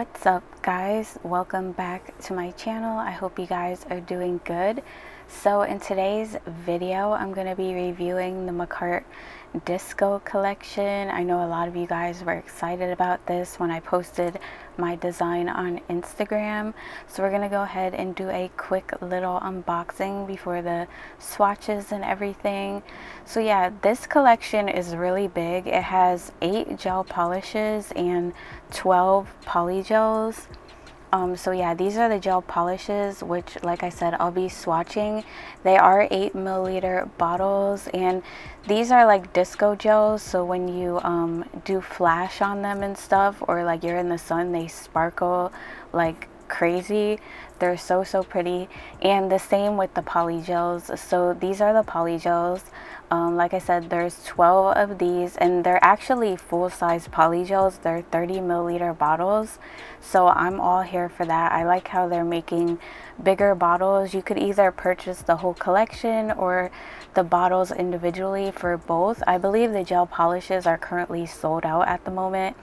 What's up, guys? Welcome back to my channel. I hope you guys are doing good. So in today's video, I'm going to be reviewing the Makartt Disco collection. I know a lot of you guys were excited about this when I posted my design on Instagram. So we're going to go ahead and do a quick little unboxing before the swatches and everything. So yeah, this collection is really big. It has 8 gel polishes and 12 polygels. So yeah, these are the gel polishes, which, like I said, I'll be swatching. They are 8 milliliter bottles, and these are like disco gels. So when you do flash on them and stuff, or like you're in the sun, they sparkle like crazy. They're so pretty. And the same with the polygels. So these are the polygels. Like I said, there's 12 of these, and they're actually full-size polygels. They're 30 milliliter bottles, so I'm all here for that. I like how they're making bigger bottles. You could either purchase the whole collection or the bottles individually for both. I believe the gel polishes are currently sold out at the moment,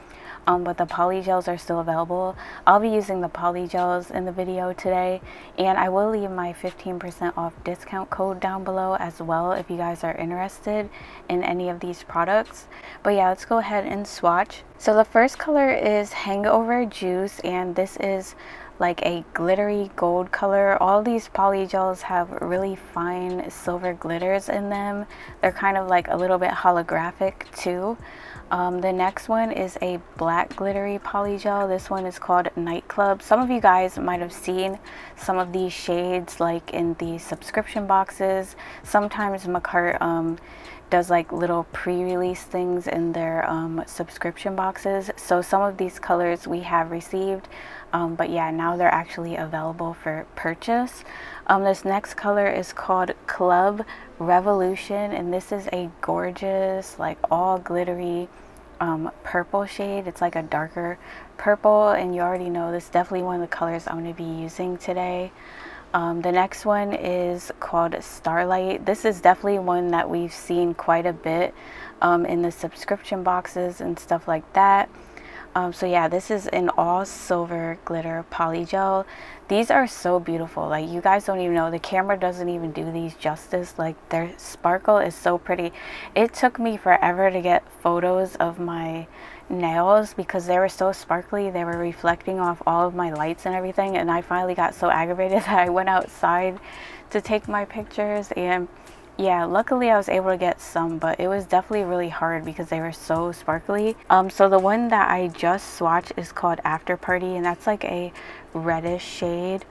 but the polygels are still available. I'll be using the polygels in the video today, and I will leave my 15% off discount code down below as well if you guys are interested in any of these products. But yeah, let's go ahead and swatch. So the first color is Hangover Juice, and this is like a glittery gold color. All these polygels have really fine silver glitters in them. They're kind of like a little bit holographic too. The next one is a black glittery polygel. This one is called Nightclub. Some of you guys might have seen some of these shades like in the subscription boxes. Sometimes Makartt does like little pre-release things in their subscription boxes. So some of these colors we have received, but yeah, now they're actually available for purchase. This next color is called Club Revolution, and this is a gorgeous, like all glittery purple shade. It's like a darker purple, and you already know this is definitely one of the colors I'm going to be using today. The next one is called Starlight. This is definitely one that we've seen quite a bit in the subscription boxes and stuff like that. So yeah, this is an all silver glitter polygel. These are so beautiful. Like, you guys don't even know, the camera doesn't even do these justice. Like, their sparkle is so pretty. It took me forever to get photos of my nails because they were so sparkly. They were reflecting off all of my lights and everything, and I finally got so aggravated that I went outside to take my pictures. And yeah, luckily I was able to get some, but it was definitely really hard because they were so sparkly. So the one that I just swatched is called After Party, and that's like a reddish shade.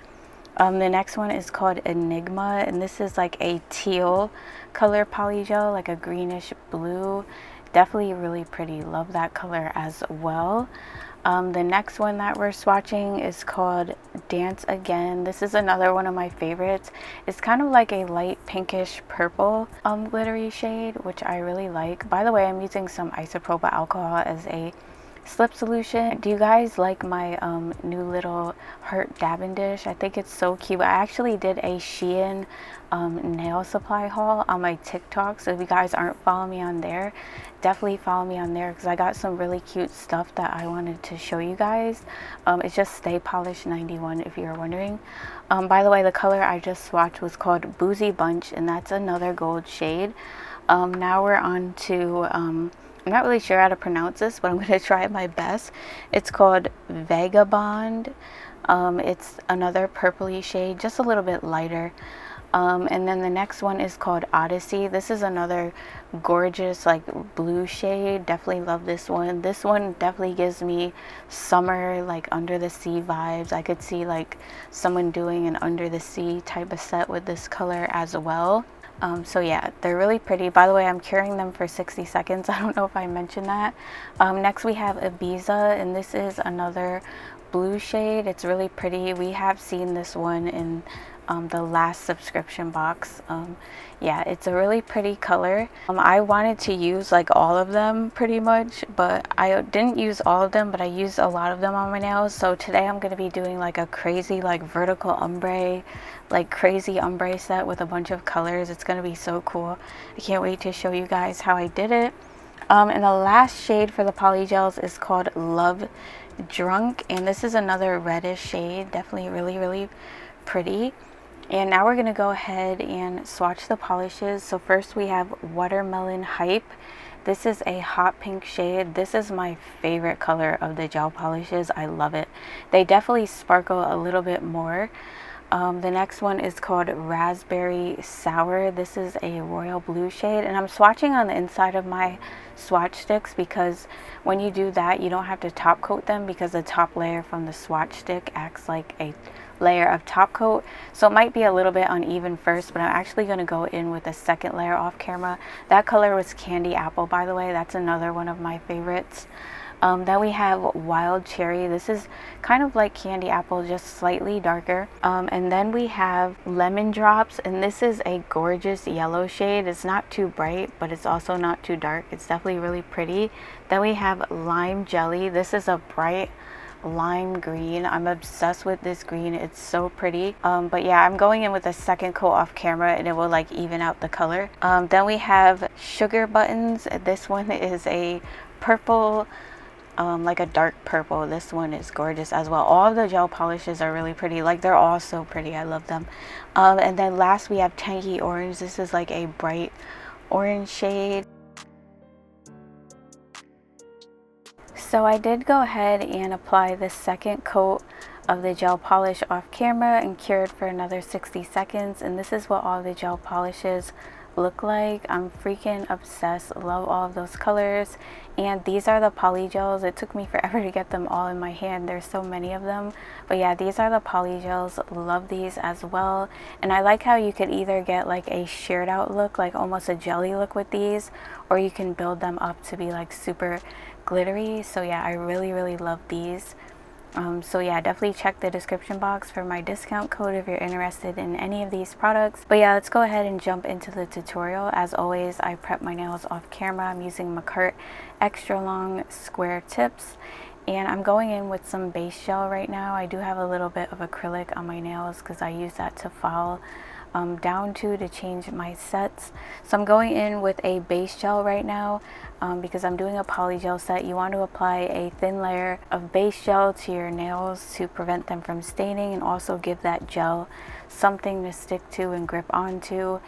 The next one is called Enigma, and this is like a teal color polygel, like a greenish blue. Definitely really pretty. Love that color as well. The next one that we're swatching is called Dance Again. This is another one of my favorites. It's kind of like a light pinkish purple glittery shade, which I really like. By the way, I'm using some isopropyl alcohol as a slip solution. Do you guys like my new little heart dabbing dish? I think it's so cute. I actually did a Shein nail supply haul on my TikTok, so if you guys aren't following me on there, definitely follow me on there because I got some really cute stuff that I wanted to show you guys. It's just Stay Polished 91 if you're wondering. By the way, the color I just swatched was called Boozy Bunch, and that's another gold shade. Now we're on to I'm not really sure how to pronounce this, but I'm going to try my best. It's called Vagabond. It's another purpley shade, just a little bit lighter. And then the next one is called Odyssey. This is another gorgeous like blue shade. Definitely love this one. This one definitely gives me summer, like under the sea vibes. I could see like someone doing an under the sea type of set with this color as well. So yeah, they're really pretty. By the way, I'm curing them for 60 seconds. I don't know if I mentioned that. Next we have Ibiza, and this is another blue shade. It's really pretty. We have seen this one in the last subscription box. Yeah, it's a really pretty color. I wanted to use like all of them pretty much, but I didn't use all of them, but I used a lot of them on my nails. So today I'm going to be doing like a crazy like vertical ombre, like crazy ombre set with a bunch of colors. It's going to be so cool. I can't wait to show you guys how I did it. And the last shade for the polygels is called Love Drunk, and this is another reddish shade, definitely really pretty. And now we're gonna go ahead and swatch the polishes. So first we have Watermelon Hype. This is a hot pink shade. This is my favorite color of the gel polishes. I love it. They definitely sparkle a little bit more. The next one is called Raspberry Sour. This is a royal blue shade, and I'm swatching on the inside of my swatch sticks because when you do that, you don't have to top coat them because the top layer from the swatch stick acts like a layer of top coat. So it might be a little bit uneven first, but I'm actually going to go in with a second layer off camera. That color was Candy Apple, by the way. That's another one of my favorites. Then we have Wild Cherry. This is kind of like Candy Apple, just slightly darker. And then we have Lemon Drops, and this is a gorgeous yellow shade. It's not too bright, but it's also not too dark. It's definitely really pretty. Then we have Lime Jelly. This is a bright lime green. I'm obsessed with this green. It's so pretty. But yeah, I'm going in with a second coat off camera and it will like even out the color. Then we have Sugar Buttons. This one is a purple, like a dark purple. This one is gorgeous as well. All of the gel polishes are really pretty. Like, they're all so pretty. I love them. And then last we have Tangy Orange. This is like a bright orange shade. So I did go ahead and apply the second coat of the gel polish off camera and cured for another 60 seconds. And this is what all the gel polishes look like. I'm freaking obsessed. Love all of those colors. And these are the polygels. It took me forever to get them all in my hand. There's so many of them. But yeah, these are the polygels. Love these as well. And I like how you could either get like a sheared out look, like almost a jelly look with these, or you can build them up to be like super glittery. So yeah, I really love these. So yeah, definitely check the description box for my discount code if you're interested in any of these products. But yeah, let's go ahead and jump into the tutorial. As always, I prep my nails off camera. I'm using Makartt extra long square tips, and I'm going in with some base gel right now. I do have a little bit of acrylic on my nails because I use that to file down to change my sets. So I'm going in with a base gel right now because I'm doing a polygel set. You want to apply a thin layer of base gel to your nails to prevent them from staining and also give that gel something to stick to and grip onto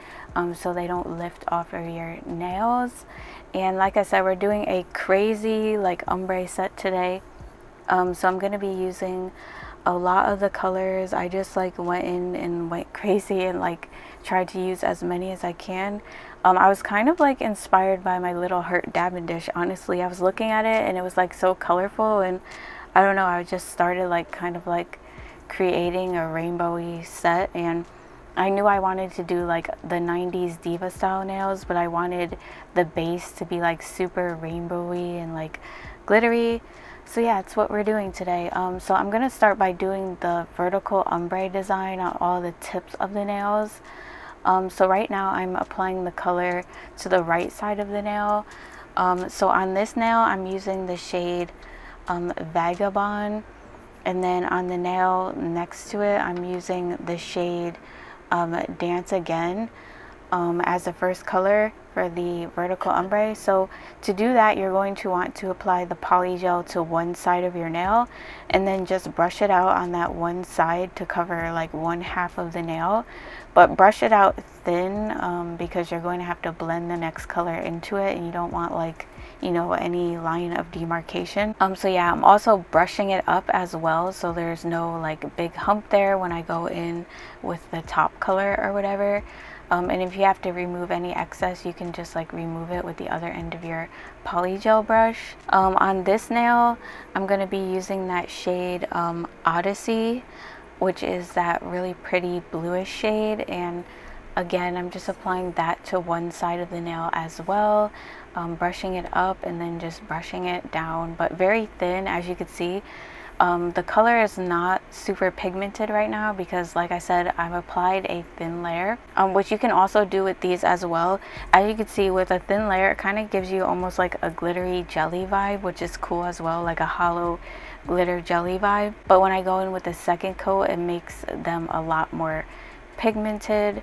so they don't lift off of your nails. And like I said, we're doing a crazy like ombre set today. So I'm going to be using a lot of the colors. I just like went in and went crazy and like tried to use as many as I can. I was kind of like inspired by my little Heart dabbing dish. Honestly, I was looking at it and it was like so colorful, and I don't know, I just started like kind of like creating a rainbowy set. And I knew I wanted to do like the 90s diva style nails, but I wanted the base to be like super rainbowy and like glittery. So yeah, it's what we're doing today. So I'm going to start by doing the vertical ombre design on all the tips of the nails. So right now I'm applying the color to the right side of the nail. So on this nail I'm using the shade Vagabond, and then on the nail next to it I'm using the shade Dance Again as the first color for the vertical ombre. So to do that, you're going to want to apply the polygel to one side of your nail and then just brush it out on that one side to cover like one half of the nail, but brush it out thin because you're going to have to blend the next color into it, and you don't want like, you know, any line of demarcation. So yeah, I'm also brushing it up as well so there's no like big hump there when I go in with the top color or whatever. And if you have to remove any excess, you can just like remove it with the other end of your polygel brush. On this nail, I'm going to be using that shade Odyssey, which is that really pretty bluish shade. And again, I'm just applying that to one side of the nail as well, brushing it up and then just brushing it down, but very thin. As you can see, the color is not super pigmented right now because, like I said, I've applied a thin layer, which you can also do with these as well. As you can see, with a thin layer, it kind of gives you almost like a glittery jelly vibe, which is cool as well, like a hollow glitter jelly vibe. But when I go in with the second coat, it makes them a lot more pigmented.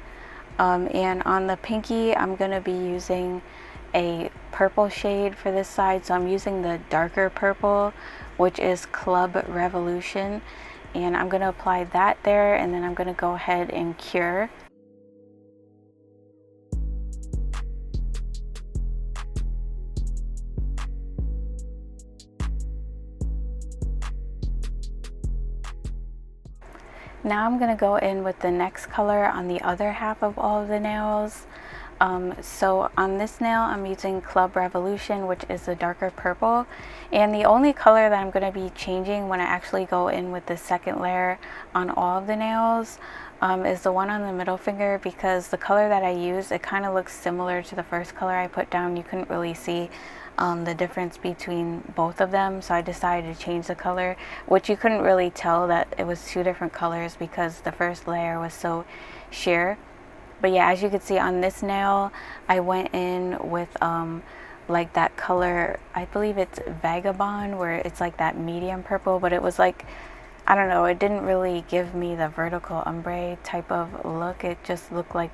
And on the pinky, I'm going to be using a purple shade for this side. So I'm using the darker purple which is Club Revolution, and I'm going to apply that there, and then I'm going to go ahead and cure. Now I'm going to go in with the next color on the other half of all of the nails. So on this nail I'm using Club Revolution, which is the darker purple, and the only color that I'm going to be changing when I actually go in with the second layer on all of the nails is the one on the middle finger, because the color that I use, it kind of looks similar to the first color I put down. You couldn't really see the difference between both of them, so I decided to change the color, which you couldn't really tell that it was two different colors because the first layer was so sheer. But yeah, as you can see on this nail, I went in with like that color, I believe it's Vagabond, where it's like that medium purple, but it was like, I don't know, it didn't really give me the vertical ombre type of look. It just looked like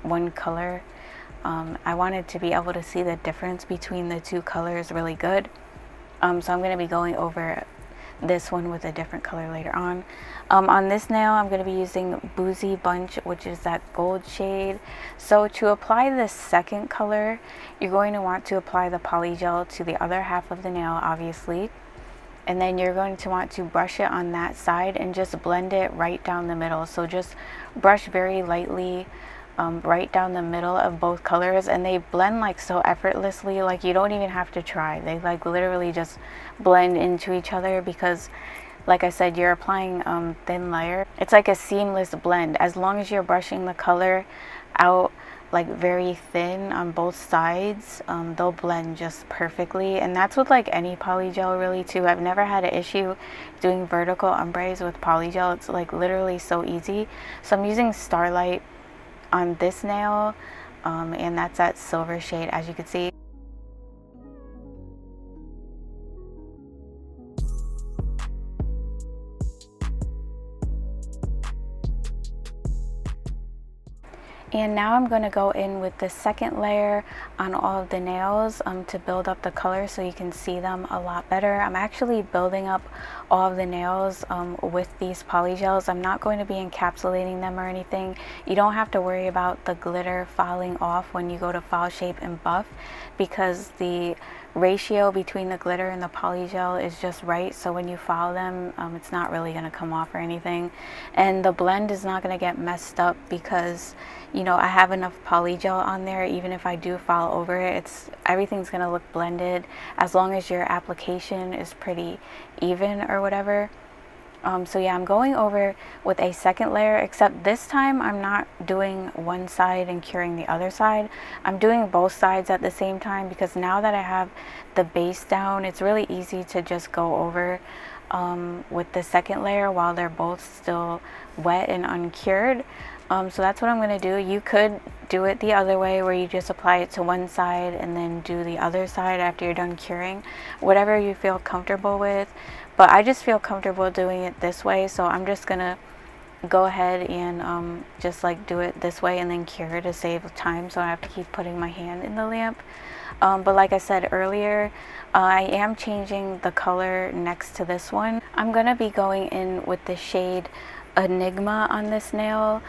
one color. I wanted to be able to see the difference between the two colors really good. So I'm going to be going over this one with a different color later on. On this nail I'm going to be using Boozy Bunch, which is that gold shade. So to apply this second color, you're going to want to apply the polygel to the other half of the nail, obviously, and then you're going to want to brush it on that side and just blend it right down the middle. So just brush very lightly right down the middle of both colors, and they blend like so effortlessly, like you don't even have to try. They like literally just blend into each other because, like I said, you're applying thin layer. It's like a seamless blend. As long as you're brushing the color out like very thin on both sides, they'll blend just perfectly. And that's with like any polygel really too. I've never had an issue doing vertical ombres with polygel. It's like literally so easy. So I'm using Starlight on this nail, and that's that silver shade, as you can see. And now I'm going to go in with the second layer on all of the nails to build up the color so you can see them a lot better. I'm actually building up all of the nails with these polygels. I'm not going to be encapsulating them or anything. You don't have to worry about the glitter falling off when you go to file, shape, and buff, because the ratio between the glitter and the polygel is just right. So when you file them, it's not really going to come off or anything, and the blend is not going to get messed up because, you know, I have enough polygel on there. Even if I do file over it, everything's going to look blended as long as your application is pretty even or whatever. So yeah, I'm going over with a second layer, except this time I'm not doing one side and curing the other side. I'm doing both sides at the same time, because now that I have the base down, it's really easy to just go over with the second layer while they're both still wet and uncured. So that's what I'm going to do. You could do it the other way, where you just apply it to one side and then do the other side after you're done curing, whatever you feel comfortable with. But I just feel comfortable doing it this way, so I'm just gonna go ahead and just like do it this way and then cure to save time, so I have to keep putting my hand in the lamp. But like I said earlier, I am changing the color next to this one. I'm gonna be going in with the shade Enigma on this nail.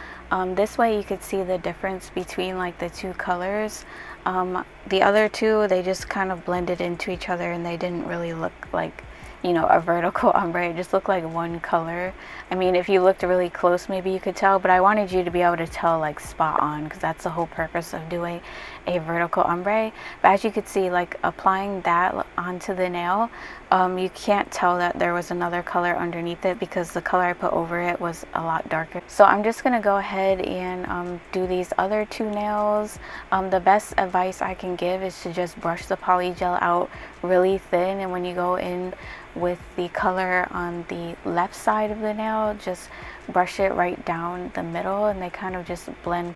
This way you could see the difference between like the two colors. The other two, they just kind of blended into each other and they didn't really look like, you know, a vertical ombre. It just looked like one color. I mean, if you looked really close, maybe you could tell, but I wanted you to be able to tell like spot on, because that's the whole purpose of doing a vertical ombre. But as you could see, like applying that onto the nail, you can't tell that there was another color underneath it because the color I put over it was a lot darker. So I'm just gonna go ahead and do these other two nails. The best advice I can give is to just brush the polygel out really thin, and when you go in with the color on the left side of the nail, just brush it right down the middle and they kind of just blend.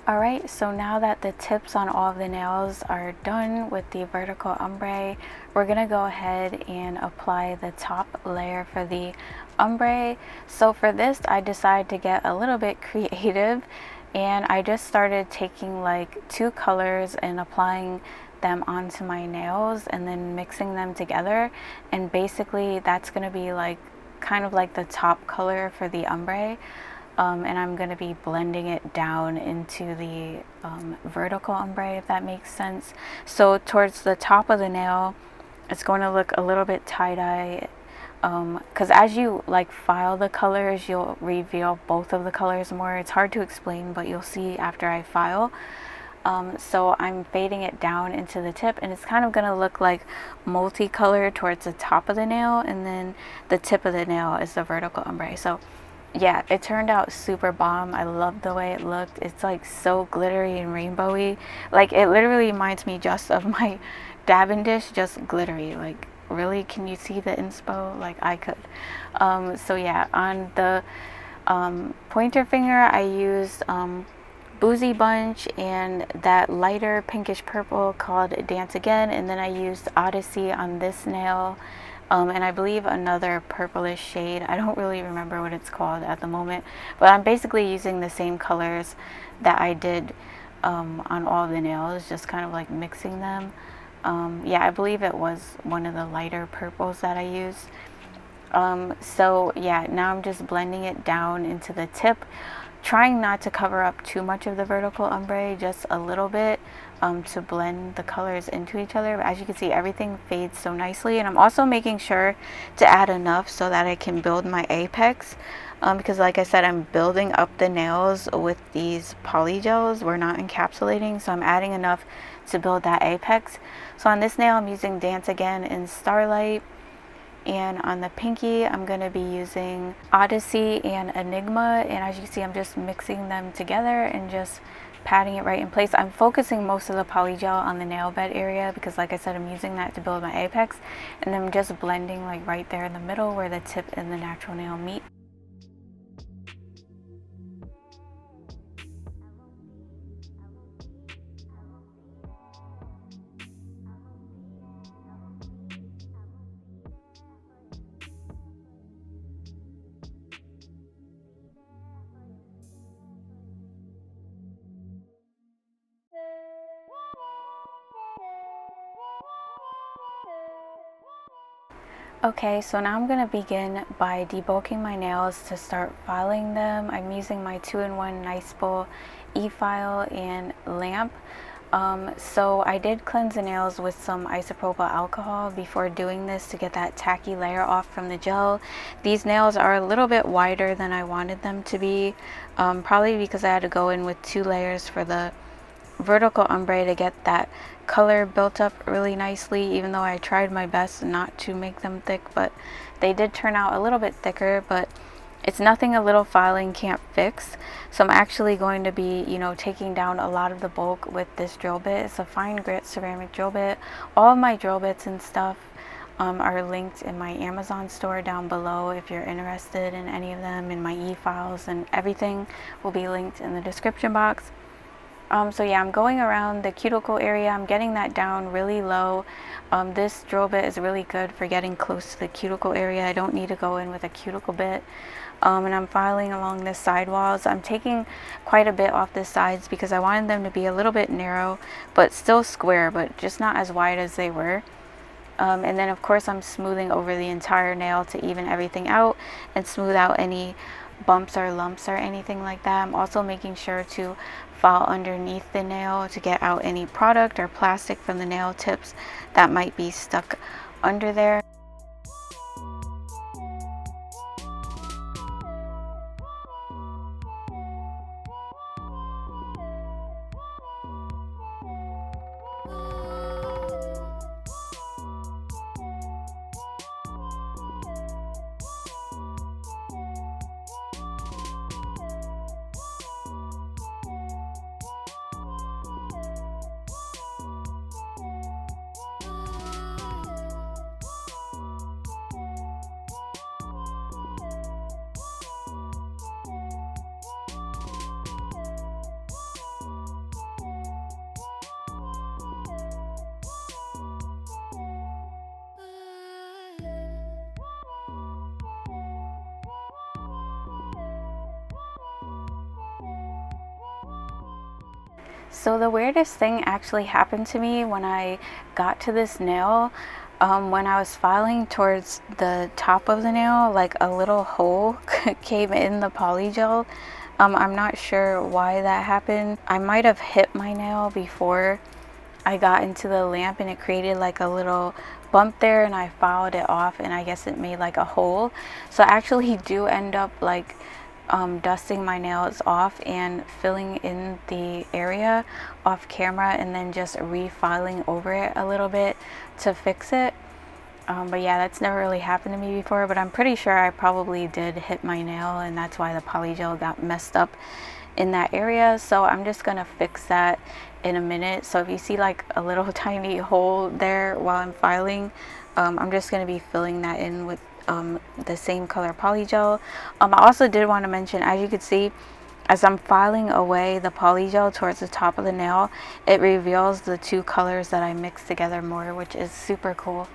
Alright, so now that the tips on all of the nails are done with the vertical ombre, we're going to go ahead and apply the top layer for the ombre. So for this, I decided to get a little bit creative, and I just started taking like 2 colors and applying them onto my nails and then mixing them together, and basically that's going to be like kind of like the top color for the ombre. And I'm going to be blending it down into the vertical ombre, if that makes sense. So towards the top of the nail, it's going to look a little bit tie-dye, because as you like file the colors, you'll reveal both of the colors more. It's hard to explain, but you'll see after I file. So I'm fading it down into the tip, and it's kind of going to look like multicolored towards the top of the nail, and then the tip of the nail is the vertical ombre. So yeah, it turned out super bomb. I love the way it looked. It's like so glittery and rainbowy. Like it literally reminds me just of my dabbing dish, just glittery. Like really, can you see the inspo? Like I could. So yeah, on the pointer finger I used Boozy Bunch and that lighter pinkish purple called Dance Again, and then I used Odyssey on this nail. And I believe another purplish shade. I don't really remember what it's called at the moment, but I'm basically using the same colors that I did on all the nails, just kind of like mixing them. Yeah, I believe it was one of the lighter purples that I used. So yeah, now I'm just blending it down into the tip, trying not to cover up too much of the vertical ombre, just a little bit, to blend the colors into each other. But as you can see, everything fades so nicely, and I'm also making sure to add enough so that I can build my apex, because like I said, I'm building up the nails with these polygels. We're not encapsulating, so I'm adding enough to build that apex. So on this nail I'm using Dance Again in Starlight, and on the pinky I'm going to be using Odyssey and Enigma, and as you can see, I'm just mixing them together and just patting it right in place. I'm focusing most of the polygel on the nail bed area because like I said, I'm using that to build my apex, and I'm just blending like right there in the middle where the tip and the natural nail meet. Okay, so now I'm going to begin by debulking my nails to start filing them. I'm using my 2-in-1 Niceble e-file and lamp. So I did cleanse the nails with some isopropyl alcohol before doing this to get that tacky layer off from the gel. These nails are a little bit wider than I wanted them to be, probably because I had to go in with 2 layers for the vertical ombre to get that color built up really nicely, even though I tried my best not to make them thick, but they did turn out a little bit thicker. But it's nothing a little filing can't fix. So I'm actually going to be, you know, taking down a lot of the bulk with this drill bit. It's a fine grit ceramic drill bit. All of my drill bits and stuff are linked in my Amazon store down below if you're interested in any of them, in my e-files, and everything will be linked in the description box. So yeah, I'm going around the cuticle area. I'm getting that down really low. This drill bit is really good for getting close to the cuticle area. I don't need to go in with a cuticle bit. And I'm filing along the sidewalls. I'm taking quite a bit off the sides because I wanted them to be a little bit narrow, but still square, but just not as wide as they were. And then of course I'm smoothing over the entire nail to even everything out and smooth out any bumps or lumps or anything like that. I'm also making sure to file underneath the nail to get out any product or plastic from the nail tips that might be stuck under there. So the weirdest thing actually happened to me when I got to this nail. When I was filing towards the top of the nail, like a little hole came in the polygel. I'm not sure why that happened. I might have hit my nail before I got into the lamp and it created like a little bump there, and I filed it off and I guess it made like a hole. So I actually do end up like dusting my nails off and filling in the area off camera and then just refiling over it a little bit to fix it. But yeah, that's never really happened to me before, but I'm pretty sure I probably did hit my nail and that's why the polygel got messed up in that area. So I'm just gonna fix that in a minute. So if you see like a little tiny hole there while I'm filing, I'm just gonna be filling that in with the same color polygel. I also did want to mention, as you can see, as I'm filing away the polygel towards the top of the nail, it reveals the two colors that I mixed together more, which is super cool.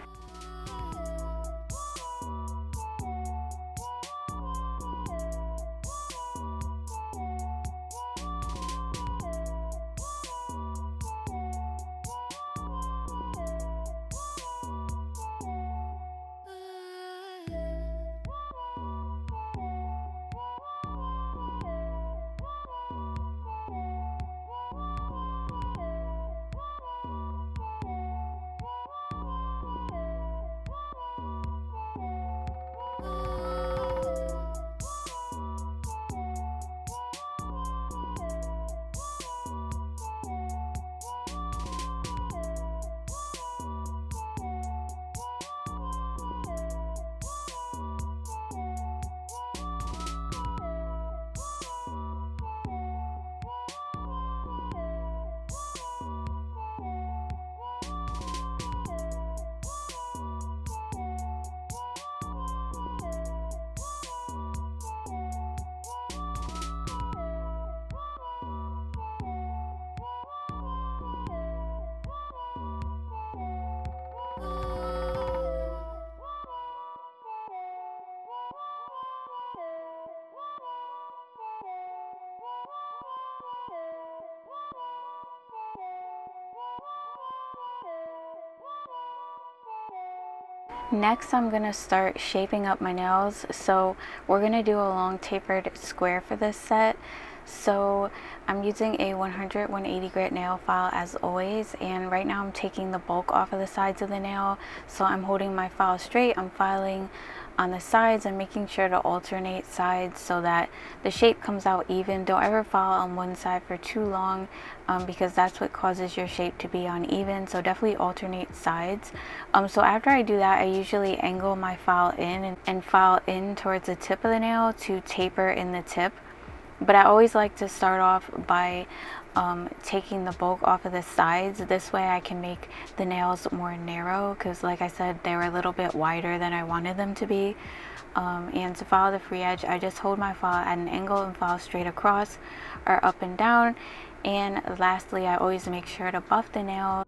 Next, I'm gonna start shaping up my nails. So we're gonna do a long tapered square for this set. So I'm using a 180 grit nail file as always, and right now I'm taking the bulk off of the sides of the nail. So I'm holding my file straight, I'm filing on the sides and making sure to alternate sides so that the shape comes out even. Don't ever file on one side for too long because that's what causes your shape to be uneven. So definitely alternate sides. So after I do that, I usually angle my file in and file in towards the tip of the nail to taper in the tip. But I always like to start off by taking the bulk off of the sides. This way I can make the nails more narrow because, like I said, they were a little bit wider than I wanted them to be. And to file the free edge, I just hold my file at an angle and file straight across or up and down. And lastly, I always make sure to buff the nail.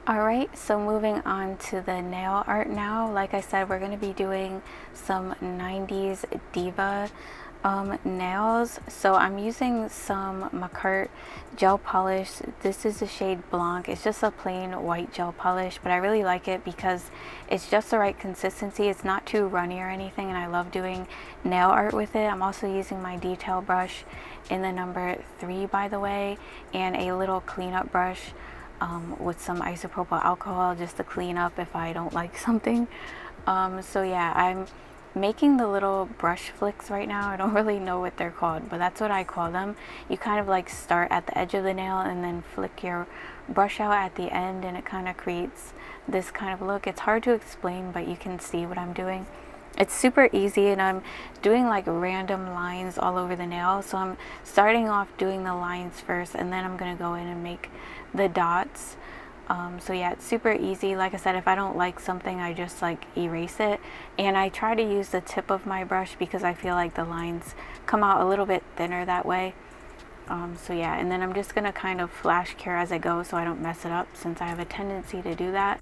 Alright, so moving on to the nail art now. Like I said, we're going to be doing some 90s Diva Nails, so I'm using some Makartt gel polish. This is the shade Blanc. It's just a plain white gel polish, but I really like it because it's just the right consistency. It's not too runny or anything, and I love doing nail art with it. I'm also using my detail brush in the number 3, by the way, and a little cleanup brush with some isopropyl alcohol just to clean up if I don't like something. So yeah, I'm making the little brush flicks right now. I don't really know what they're called, but that's what I call them. You kind of like start at the edge of the nail and then flick your brush out at the end, and it kind of creates this kind of look. It's hard to explain, but you can see what I'm doing. It's super easy, and I'm doing like random lines all over the nail. So I'm starting off doing the lines first, and then I'm gonna go in and make the dots. So yeah, it's super easy. Like I said, if I don't like something, I just like erase it, and I try to use the tip of my brush because I feel like the lines come out a little bit thinner that way. So yeah, and then I'm just gonna kind of flash cure as I go so I don't mess it up, since I have a tendency to do that.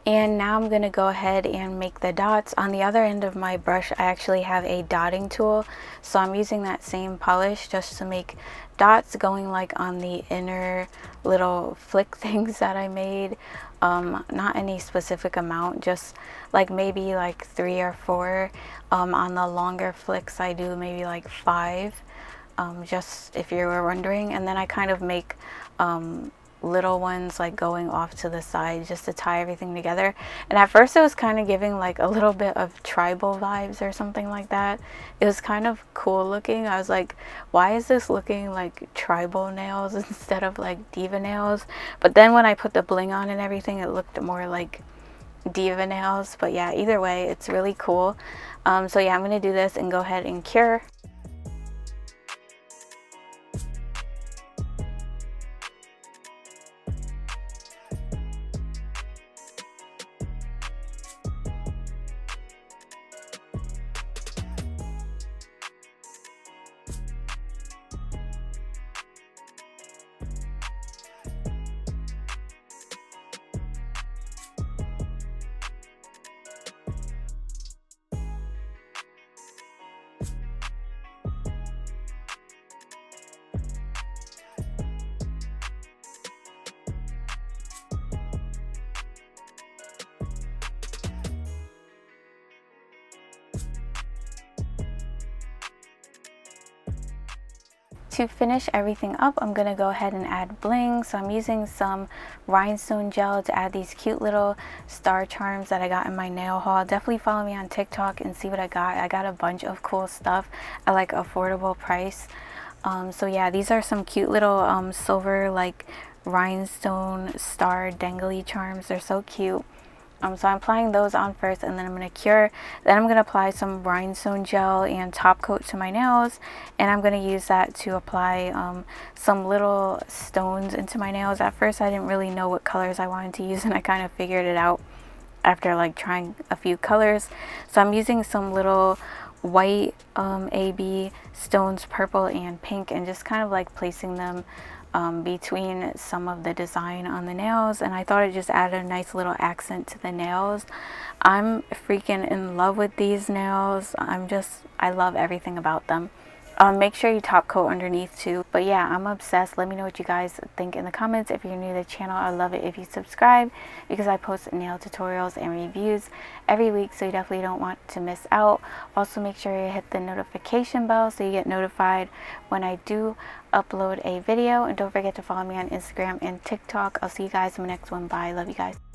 And now I'm going to go ahead and make the dots. On the other end of my brush, I actually have a dotting tool. So I'm using that same polish just to make dots going like on the inner little flick things that I made. Not any specific amount, just like maybe like 3 or 4. On the longer flicks, I do maybe like 5. Just if you were wondering. And then I kind of make little ones like going off to the side just to tie everything together. And at first it was kind of giving like a little bit of tribal vibes or something like that. It was kind of cool looking. I was like, why is this looking like tribal nails instead of like diva nails? But then when I put the bling on and everything, it looked more like diva nails. But yeah, either way, it's really cool. So yeah, I'm gonna do this and go ahead and cure. to finish everything up, I'm going to go ahead and add bling. So I'm using some rhinestone gel to add these cute little star charms that I got in my nail haul. Definitely follow me on TikTok and see what I got. I got a bunch of cool stuff at like affordable price. So yeah, these are some cute little silver like rhinestone star dangly charms. They're so cute. So I'm applying those on first, and then I'm going to cure. Then I'm going to apply some rhinestone gel and top coat to my nails, and I'm going to use that to apply some little stones into my nails. At first I didn't really know what colors I wanted to use, and I kind of figured it out after like trying a few colors. So I'm using some little white AB stones, purple and pink, and just kind of like placing them between some of the design on the nails, and I thought it just added a nice little accent to the nails. I'm freaking in love with these nails. I love everything about them. Make sure you top coat underneath too. But yeah, I'm obsessed. Let me know what you guys think in the comments. If you're new to the channel, I love it if you subscribe, because I post nail tutorials and reviews every week, so you definitely don't want to miss out. Also, make sure you hit the notification bell so you get notified when I do upload a video, and don't forget to follow me on Instagram and TikTok. I'll see you guys in my next one. Bye. Love you guys.